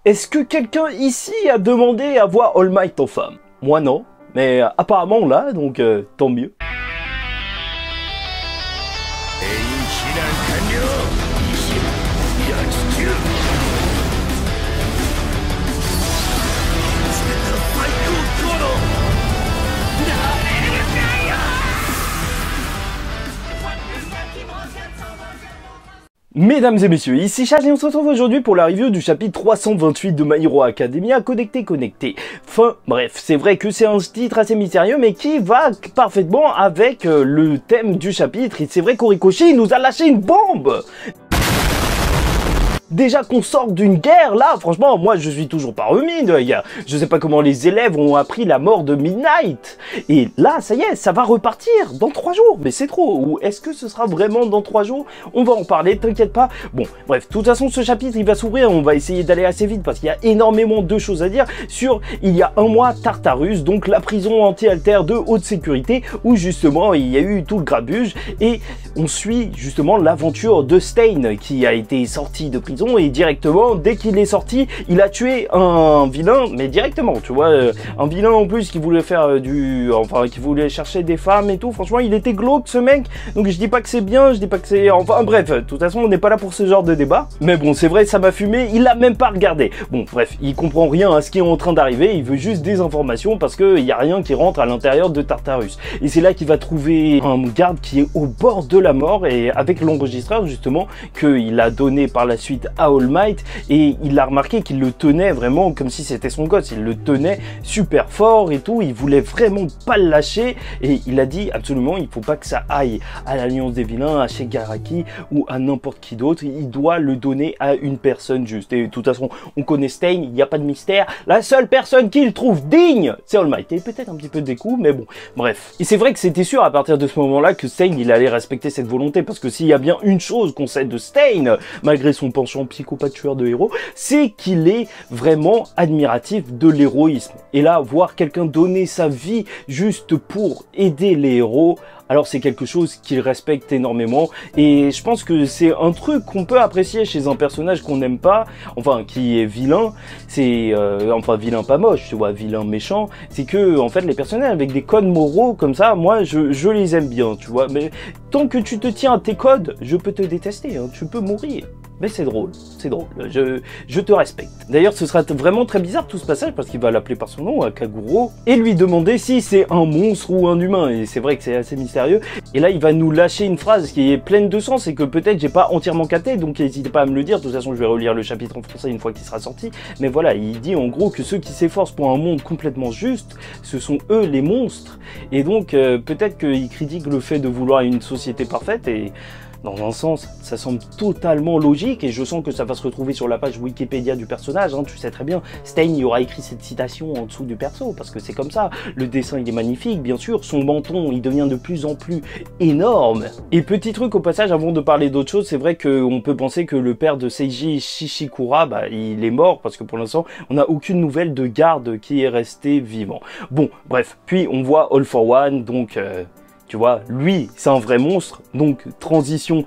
Est-ce que quelqu'un ici a demandé à voir All Might en femme? Moi non, mais apparemment on l'a, donc tant mieux. Mesdames et messieurs, ici Charles et on se retrouve aujourd'hui pour la review du chapitre 328 de My Hero Academia, Connecté. Enfin, bref, c'est vrai que c'est un titre assez mystérieux, mais qui va parfaitement avec le thème du chapitre. Et c'est vrai qu'Horikoshi nous a lâché une bombe. Déjà qu'on sort d'une guerre, là, franchement, moi je suis toujours pas remis de la guerre. Je sais pas comment les élèves ont appris la mort de Midnight. Et là, ça y est, ça va repartir dans 3 jours. Mais c'est trop. Ou est-ce que ce sera vraiment dans 3 jours? On va en parler, t'inquiète pas. Bon, bref, de toute façon, ce chapitre, il va s'ouvrir. On va essayer d'aller assez vite parce qu'il y a énormément de choses à dire sur, il y a un mois, Tartarus, donc la prison anti-alter de haute sécurité, où justement, il y a eu tout le grabuge. Et on suit justement l'aventure de Stain, qui a été sorti de prison. Et directement, dès qu'il est sorti, il a tué un vilain, mais directement, tu vois, un vilain en plus qui voulait faire qui voulait chercher des femmes et tout. Franchement, il était glauque ce mec. Donc je dis pas que c'est bien, je dis pas que c'est, enfin bref, de toute façon, on n'est pas là pour ce genre de débat. Mais bon, c'est vrai, ça m'a fumé. Il a même pas regardé. Bon, bref, il comprend rien à ce qui est en train d'arriver. Il veut juste des informations parce que il y a rien qui rentre à l'intérieur de Tartarus. Et c'est là qu'il va trouver un garde qui est au bord de la mort et avec l'enregistreur justement qu'il a donné par la suite à All Might, et il a remarqué qu'il le tenait vraiment comme si c'était son gosse. Il le tenait super fort et tout, il voulait vraiment pas le lâcher et il a dit absolument il faut pas que ça aille à l'Alliance des Vilains, à Shigaraki ou à n'importe qui d'autre. Il doit le donner à une personne juste. Et de toute façon on connaît Stain, il n'y a pas de mystère, la seule personne qu'il trouve digne c'est All Might. Et peut-être un petit peu des coups, mais bon bref. Et c'est vrai que c'était sûr à partir de ce moment là que Stain il allait respecter cette volonté, parce que s'il y a bien une chose qu'on sait de Stain, malgré son penchant psychopathe tueur de héros, c'est qu'il est vraiment admiratif de l'héroïsme. Et là, voir quelqu'un donner sa vie juste pour aider les héros, alors c'est quelque chose qu'il respecte énormément. Et je pense que c'est un truc qu'on peut apprécier chez un personnage qu'on n'aime pas, enfin qui est vilain, c'est enfin vilain pas moche, tu vois, vilain méchant, c'est que en fait les personnages avec des codes moraux comme ça, moi je les aime bien, tu vois, mais tant que tu te tiens à tes codes, je peux te détester, hein, tu peux mourir. Mais c'est drôle, je te respecte. D'ailleurs, ce sera vraiment très bizarre tout ce passage parce qu'il va l'appeler par son nom, Kaguro, et lui demander si c'est un monstre ou un humain. Et c'est vrai que c'est assez mystérieux. Et là, il va nous lâcher une phrase qui est pleine de sens et que peut-être j'ai pas entièrement capté, donc n'hésitez pas à me le dire. De toute façon, je vais relire le chapitre en français une fois qu'il sera sorti. Mais voilà, il dit en gros que ceux qui s'efforcent pour un monde complètement juste, ce sont eux les monstres. Et donc, peut-être qu'il critique le fait de vouloir une société parfaite et... dans un sens, ça semble totalement logique et je sens que ça va se retrouver sur la page Wikipédia du personnage, hein, tu sais très bien. Stain y aura écrit cette citation en dessous du perso parce que c'est comme ça. Le dessin il est magnifique, bien sûr, son menton il devient de plus en plus énorme. Et petit truc au passage, avant de parler d'autre chose, c'est vrai qu'on peut penser que le père de Seiji Shishikura, bah, il est mort parce que pour l'instant, on n'a aucune nouvelle de garde qui est resté vivant. Bon, bref, puis on voit All for One, donc... tu vois, lui, c'est un vrai monstre, donc transition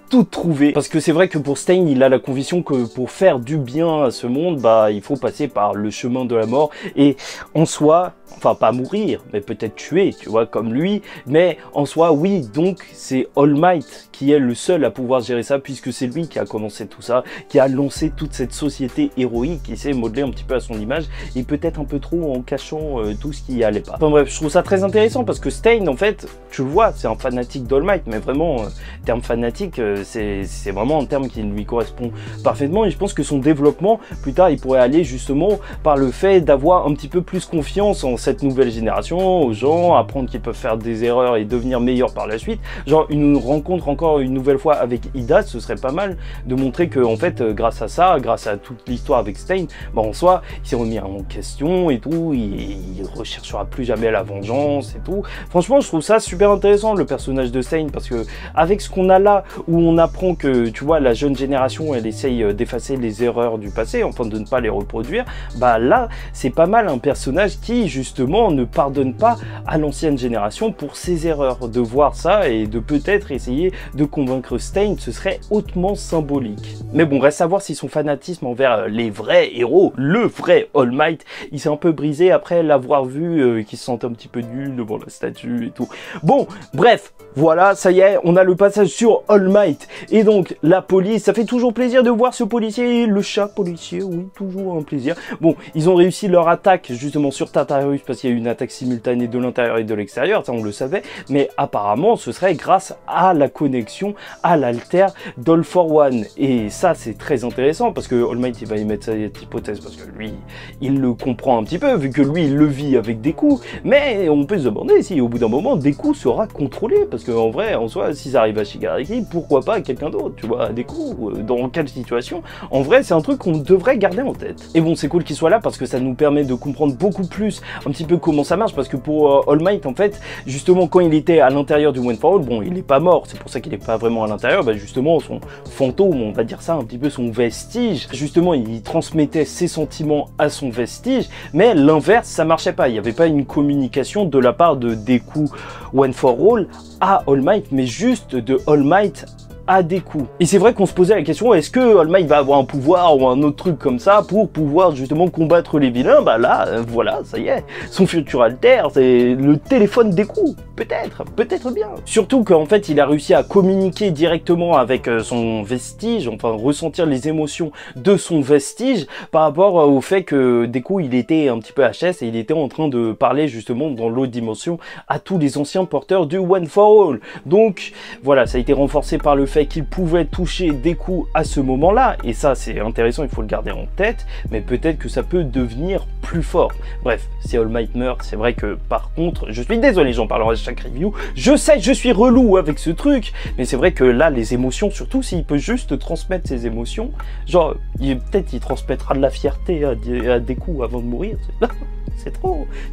toute trouvée. Parce que c'est vrai que pour Stain, il a la conviction que pour faire du bien à ce monde, bah, il faut passer par le chemin de la mort. Et en soi, enfin pas mourir, mais peut-être tuer, tu vois, comme lui. Mais en soi, oui, donc c'est All Might qui est le seul à pouvoir gérer ça, puisque c'est lui qui a commencé tout ça, qui a lancé toute cette société héroïque, qui s'est modelé un petit peu à son image, et peut-être un peu trop en cachant tout ce qui allait pas. Enfin bref, je trouve ça très intéressant, parce que Stain, en fait, tu le vois, c'est un fanatique d'All Might, mais vraiment, terme fanatique, c'est vraiment un terme qui lui correspond parfaitement, et je pense que son développement, plus tard, il pourrait aller justement par le fait d'avoir un petit peu plus confiance en cette nouvelle génération, aux gens, apprendre qu'ils peuvent faire des erreurs et devenir meilleurs par la suite. Genre une rencontre encore une nouvelle fois avec Ida, ce serait pas mal de montrer que en fait grâce à ça, grâce à toute l'histoire avec Stain, bah en soi il s'est remis en question et tout, il recherchera plus jamais la vengeance et tout. Franchement je trouve ça super intéressant le personnage de Stain, parce que avec ce qu'on a là, où on apprend que, tu vois, la jeune génération, elle essaye d'effacer les erreurs du passé, enfin de ne pas les reproduire, bah là, c'est pas mal un personnage qui, justement, ne pardonne pas à l'ancienne génération pour ses erreurs. De voir ça et de peut-être essayer de convaincre Stein, ce serait hautement symbolique. Mais bon, reste à voir si son fanatisme envers les vrais héros, le vrai All Might, il s'est un peu brisé après l'avoir vu, qu'il se sentait un petit peu nul devant la statue et tout. Bon, bref, voilà, ça y est, on a le passage sur All Might. Et donc, la police, ça fait toujours plaisir de voir ce policier, le chat policier, oui, toujours un plaisir. Bon, ils ont réussi leur attaque, justement, sur Tartarus, parce qu'il y a eu une attaque simultanée de l'intérieur et de l'extérieur, ça on le savait, mais apparemment, ce serait grâce à la connexion à l'alter d'All for One. Et ça, c'est très intéressant, parce que All Might, il va y mettre cette hypothèse, parce que lui, il le comprend un petit peu, vu que lui, il le vit avec Deku, mais on peut se demander si, au bout d'un moment, Deku sera contrôlé, parce qu'en vrai, en soi, si ça arrive à Shigaraki, pourquoi pas à quelqu'un d'autre, tu vois, Deku, dans quelle situation? En vrai, c'est un truc qu'on devrait garder en tête. Et bon, c'est cool qu'il soit là, parce que ça nous permet de comprendre beaucoup plus, un petit peu comment ça marche, parce que pour All Might, en fait, justement, quand il était à l'intérieur du One for All, bon, il est pas mort, c'est pour ça qu'il est pas vraiment à l'intérieur, bah justement, son fantôme, on va dire ça, un petit peu son vestige, justement, il transmettait ses sentiments à son vestige, mais l'inverse, ça marchait pas, il n'y avait pas une communication de la part de Deku One for All à All Might, mais juste de All Might à Deku. Et c'est vrai qu'on se posait la question, est-ce que All Might va avoir un pouvoir ou un autre truc comme ça pour pouvoir justement combattre les vilains? Bah là, voilà, ça y est, son futur alter, c'est le téléphone Deku. Peut-être bien. Surtout qu'en fait, il a réussi à communiquer directement avec son vestige, enfin ressentir les émotions de son vestige par rapport au fait que Deku, il était un petit peu HS et il était en train de parler justement dans l'autre dimension à tous les anciens porteurs du One for All. Donc voilà, ça a été renforcé par le fait qu'il pouvait toucher Deku à ce moment-là, et ça c'est intéressant, il faut le garder en tête, mais peut-être que ça peut devenir plus fort. Bref, si All Might meurt, c'est vrai que par contre, je suis désolé, j'en parlerai à chaque review, je sais, je suis relou avec ce truc, mais c'est vrai que là, les émotions, surtout s'il peut juste transmettre ses émotions, genre, peut-être il transmettra de la fierté à Deku avant de mourir,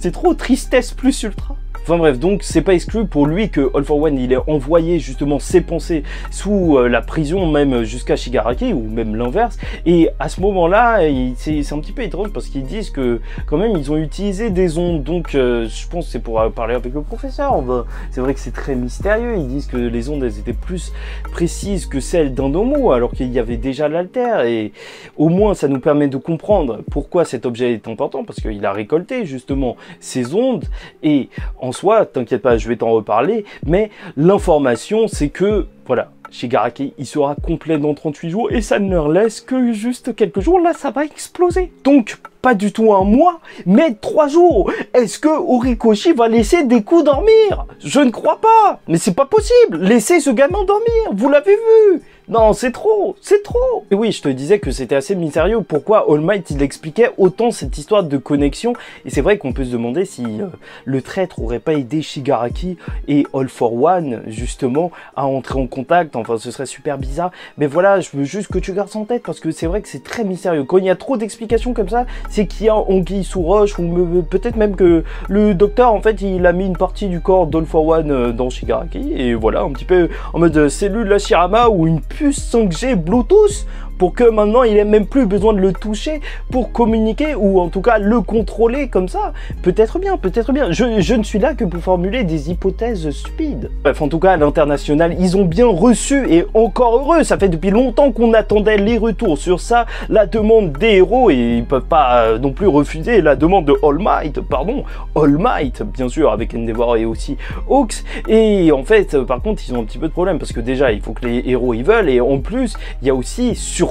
c'est trop tristesse plus ultra. Enfin bref, donc c'est pas exclu pour lui que All for One il ait envoyé justement ses pensées sous la prison, même jusqu'à Shigaraki, ou même l'inverse, et à ce moment-là, c'est un petit peu étrange parce qu'ils disent que quand même ils ont utilisé des ondes, donc je pense que c'est pour parler avec le professeur, c'est vrai que c'est très mystérieux, ils disent que les ondes elles étaient plus précises que celles d'un Domo, alors qu'il y avait déjà l'alter, et au moins ça nous permet de comprendre pourquoi cet objet est important, parce qu'il a récolté justement ces ondes, et en soi, t'inquiète pas, je vais t'en reparler, mais l'information, c'est que, voilà, Shigaraki, il sera complet dans 38 jours, et ça ne leur laisse que juste quelques jours, là, ça va exploser. Donc, pas du tout un mois, mais 3 jours. Est-ce que Horikoshi va laisser Deku dormir? Je ne crois pas, mais c'est pas possible, laissez ce gamin dormir, vous l'avez vu. Non, c'est trop, c'est trop. Et oui, je te disais que c'était assez mystérieux pourquoi All Might, il expliquait autant cette histoire de connexion. Et c'est vrai qu'on peut se demander si le traître aurait pas aidé Shigaraki et All for One, justement, à entrer en contact. Enfin, ce serait super bizarre. Mais voilà, je veux juste que tu gardes ça en tête parce que c'est vrai que c'est très mystérieux. Quand il y a trop d'explications comme ça, c'est qu'il y a anguille sous roche ou peut-être même que le docteur, en fait, il a mis une partie du corps d'All for One dans Shigaraki. Et voilà, un petit peu en mode cellule Hashirama ou une puce 5G Bluetooth pour que maintenant il ait même plus besoin de le toucher pour communiquer ou en tout cas le contrôler comme ça. Peut-être bien, peut-être bien. Je ne suis là que pour formuler des hypothèses stupides. Bref, en tout cas, à l'international, ils ont bien reçu et encore heureux. Ça fait depuis longtemps qu'on attendait les retours sur ça, la demande des héros et ils peuvent pas non plus refuser la demande de All Might, All Might, bien sûr, avec Endeavor et aussi Hawks. Et en fait, par contre, ils ont un petit peu de problème parce que déjà, il faut que les héros y veulent et en plus, il y a aussi surtout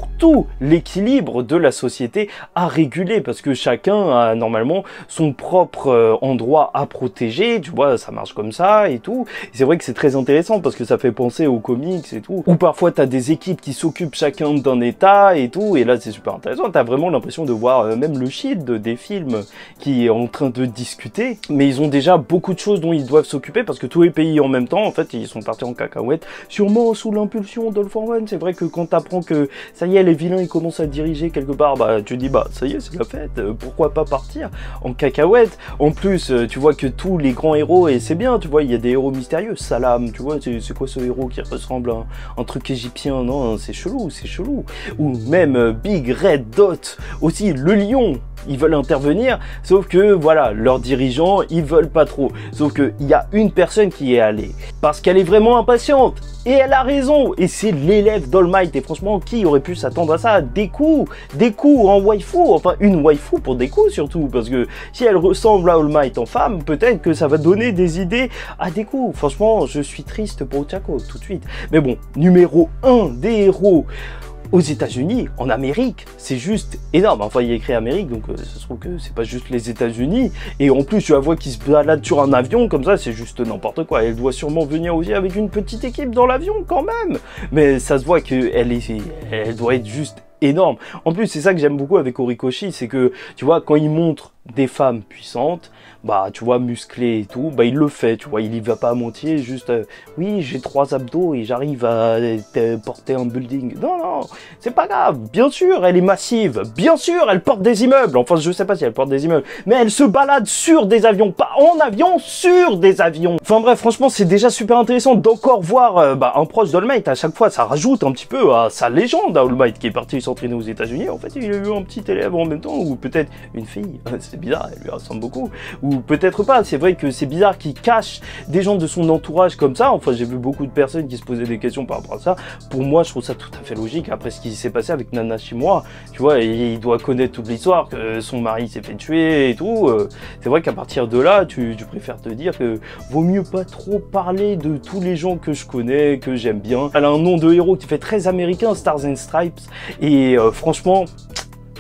l'équilibre de la société à réguler parce que chacun a normalement son propre endroit à protéger, tu vois, ça marche comme ça et tout. C'est vrai que c'est très intéressant parce que ça fait penser aux comics et tout, où parfois t'as des équipes qui s'occupent chacun d'un état et tout, et là c'est super intéressant, t'as vraiment l'impression de voir même le Shield des films qui est en train de discuter, mais ils ont déjà beaucoup de choses dont ils doivent s'occuper parce que tous les pays en même temps, en fait, ils sont partis en cacahuète, sûrement sous l'impulsion d'All for One. C'est vrai que quand t'apprends que ça y est, les vilains, ils commencent à diriger quelque part, bah tu dis, bah ça y est, c'est la fête, pourquoi pas partir en cacahuète. En plus, tu vois que tous les grands héros, et c'est bien, tu vois, il y a des héros mystérieux, Salam, tu vois, c'est quoi ce héros qui ressemble à un truc égyptien, non, c'est chelou, c'est chelou. Ou même Big Red Dot, aussi le lion, ils veulent intervenir, sauf que voilà, leurs dirigeants, ils veulent pas trop. Sauf qu'il y a une personne qui est allée, parce qu'elle est vraiment impatiente, et elle a raison, et c'est l'élève d'All Might, et franchement, qui aurait pu s'attendre à ça? Deku en waifu, enfin une waifu pour Deku surtout, parce que si elle ressemble à All Might en femme, peut-être que ça va donner des idées à Deku. Franchement, je suis triste pour Ochako, tout de suite. Mais bon, numéro 1 des héros aux États-Unis, en Amérique, c'est juste énorme. Enfin, il y a écrit Amérique, donc ça se trouve que c'est pas juste les États-Unis. Et en plus, tu la vois qui se balade sur un avion, comme ça, c'est juste n'importe quoi. Elle doit sûrement venir aussi avec une petite équipe dans l'avion, quand même. Mais ça se voit elle doit être juste énorme. En plus, c'est ça que j'aime beaucoup avec Horikoshi, c'est que, tu vois, quand il montre des femmes puissantes, bah, tu vois, musclées et tout, bah, il le fait, tu vois, il y va pas à moitié, juste, oui, j'ai 3 abdos et j'arrive à porter un building. Non, non, c'est pas grave. Bien sûr, elle est massive. Bien sûr, elle porte des immeubles. Enfin, je sais pas si elle porte des immeubles, mais elle se balade sur des avions, pas en avion, sur des avions. Enfin bref, franchement, c'est déjà super intéressant d'encore voir un proche d'All Might. À chaque fois, ça rajoute un petit peu à sa légende à All Might qui est parti s'entraîner aux États-Unis. En fait, il a eu un petit élève en même temps, ou peut-être une fille. C'est bizarre, elle lui ressemble beaucoup. Ou peut-être pas. C'est vrai que c'est bizarre qu'il cache des gens de son entourage comme ça. Enfin, j'ai vu beaucoup de personnes qui se posaient des questions par rapport à ça. Pour moi, je trouve ça tout à fait logique. Après ce qui s'est passé avec Nana Shimura, tu vois, il doit connaître toute l'histoire, que son mari s'est fait tuer et tout. C'est vrai qu'à partir de là, tu préfères te dire que vaut mieux pas trop parler de tous les gens que je connais, que j'aime bien. Elle a un nom de héros qui fait très américain, Stars and Stripes. Et franchement,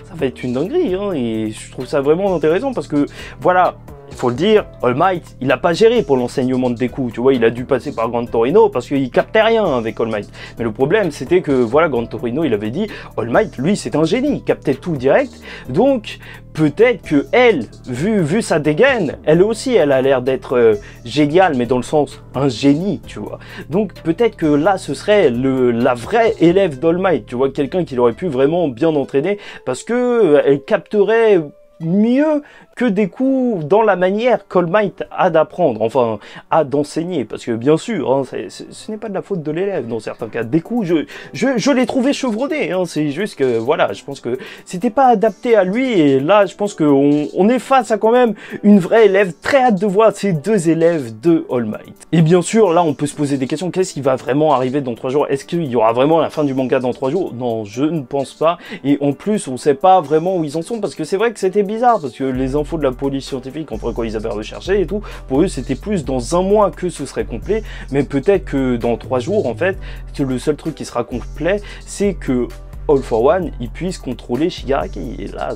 ça va être une dinguerie, hein, et je trouve ça vraiment intéressant parce que, voilà, il faut le dire, All Might, il n'a pas géré pour l'enseignement de Deku, tu vois, il a dû passer par Grand Torino parce qu'il captait rien avec All Might. Mais le problème, c'était que, voilà, Grand Torino, il avait dit, All Might, lui, c'est un génie, il captait tout direct, donc peut-être que elle, vu sa dégaine, elle aussi, elle a l'air d'être géniale, mais dans le sens, un génie, tu vois. Donc peut-être que là, ce serait la vraie élève d'All Might, tu vois, quelqu'un qui l'aurait pu vraiment bien entraîner, parce que elle capterait mieux que Deku dans la manière qu'All Might a d'apprendre, enfin, a d'enseigner, parce que bien sûr, hein, ce n'est pas de la faute de l'élève dans certains cas. Deku, je l'ai trouvé chevronné, hein, c'est juste que, voilà, je pense que c'était pas adapté à lui, et là, je pense qu'on est face à quand même une vraie élève, très hâte de voir ces deux élèves de All Might. Et bien sûr, là, on peut se poser des questions, qu'est-ce qui va vraiment arriver dans 3 jours? Est-ce qu'il y aura vraiment la fin du manga dans 3 jours? Non, je ne pense pas, et en plus, on sait pas vraiment où ils en sont, parce que c'est vrai que c'était bizarre, parce que les infos de la police scientifique, enfin quand ils avaient recherché et tout, pour eux c'était plus dans 1 mois que ce serait complet, mais peut-être que dans 3 jours en fait, le seul truc qui sera complet, c'est que All for One, il puisse contrôler Shigaraki. Et là,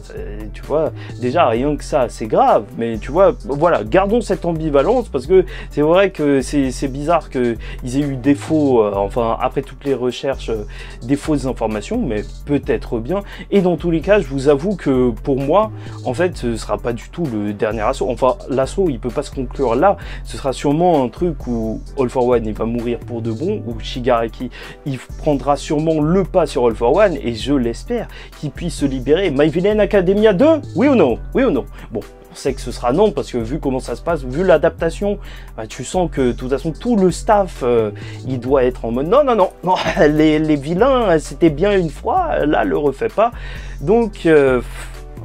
tu vois, déjà rien que ça, c'est grave. Mais tu vois, voilà, gardons cette ambivalence parce que c'est vrai que c'est bizarre qu'ils aient eu des faux, enfin, après toutes les recherches, des fausses informations, mais peut-être bien. Et dans tous les cas, je vous avoue que pour moi, en fait, ce sera pas du tout le dernier assaut. Enfin, l'assaut, il peut pas se conclure là. Ce sera sûrement un truc où All for One, il va mourir pour de bon, où Shigaraki, il prendra sûrement le pas sur All for One. Et je l'espère qu'il puisse se libérer. My Villain Academia 2, oui ou non? Oui ou non? Bon, on sait que ce sera non, parce que vu comment ça se passe, vu l'adaptation, bah, tu sens que de toute façon, tout le staff, il doit être en mode non, non, non, non, les vilains, c'était bien une fois, là, le refait pas. Donc,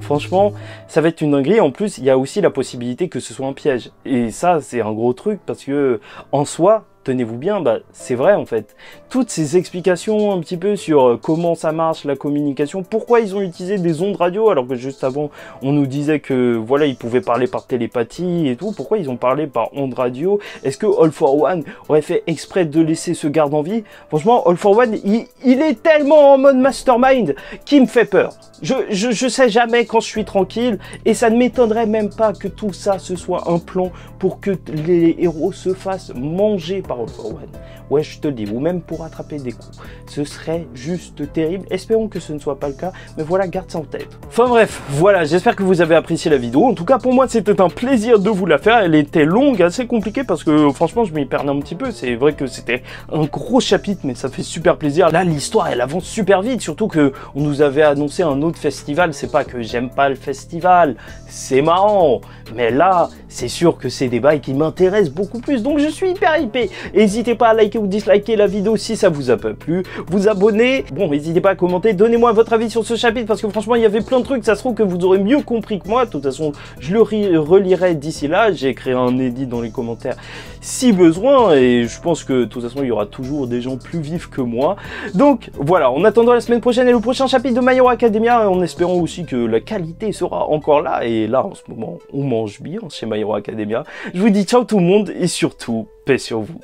franchement, ça va être une dinguerie. En plus, il y a aussi la possibilité que ce soit un piège. Et ça, c'est un gros truc, parce que, en soi, tenez-vous bien, bah, c'est vrai en fait. Toutes ces explications un petit peu sur comment ça marche, la communication, pourquoi ils ont utilisé des ondes radio alors que juste avant on nous disait que voilà, ils pouvaient parler par télépathie et tout, pourquoi ils ont parlé par ondes radio? Est-ce que All for One aurait fait exprès de laisser ce garde en vie? Franchement, All for One, il est tellement en mode mastermind qui me fait peur. Je sais jamais quand je suis tranquille, et ça ne m'étonnerait même pas que tout ça ce soit un plan pour que les héros se fassent manger par for one. Ouais, je te le dis, ou même pour attraper des coups. Ce serait juste terrible. Espérons que ce ne soit pas le cas, mais voilà, garde ça en tête. Enfin bref, voilà, j'espère que vous avez apprécié la vidéo. En tout cas, pour moi, c'était un plaisir de vous la faire. Elle était longue, assez compliquée, parce que franchement, je m'y perdais un petit peu. C'est vrai que c'était un gros chapitre, mais ça fait super plaisir. Là, l'histoire, elle avance super vite, surtout que on nous avait annoncé un autre festival. C'est pas que j'aime pas le festival, c'est marrant. Mais là, c'est sûr que c'est des bails qui m'intéressent beaucoup plus, donc je suis hyper hypé. N'hésitez pas à liker ou disliker la vidéo si ça vous a pas plu, vous abonner, bon, n'hésitez pas à commenter, donnez-moi votre avis sur ce chapitre, parce que franchement, il y avait plein de trucs, ça se trouve que vous aurez mieux compris que moi. De toute façon, je le relirai d'ici là, j'ai créé un edit dans les commentaires si besoin, et je pense que de toute façon, il y aura toujours des gens plus vifs que moi. Donc voilà, en attendant la semaine prochaine et le prochain chapitre de My Hero Academia, en espérant aussi que la qualité sera encore là, et là, en ce moment, on mange bien chez My Hero Academia. Je vous dis ciao tout le monde, et surtout, paix sur vous.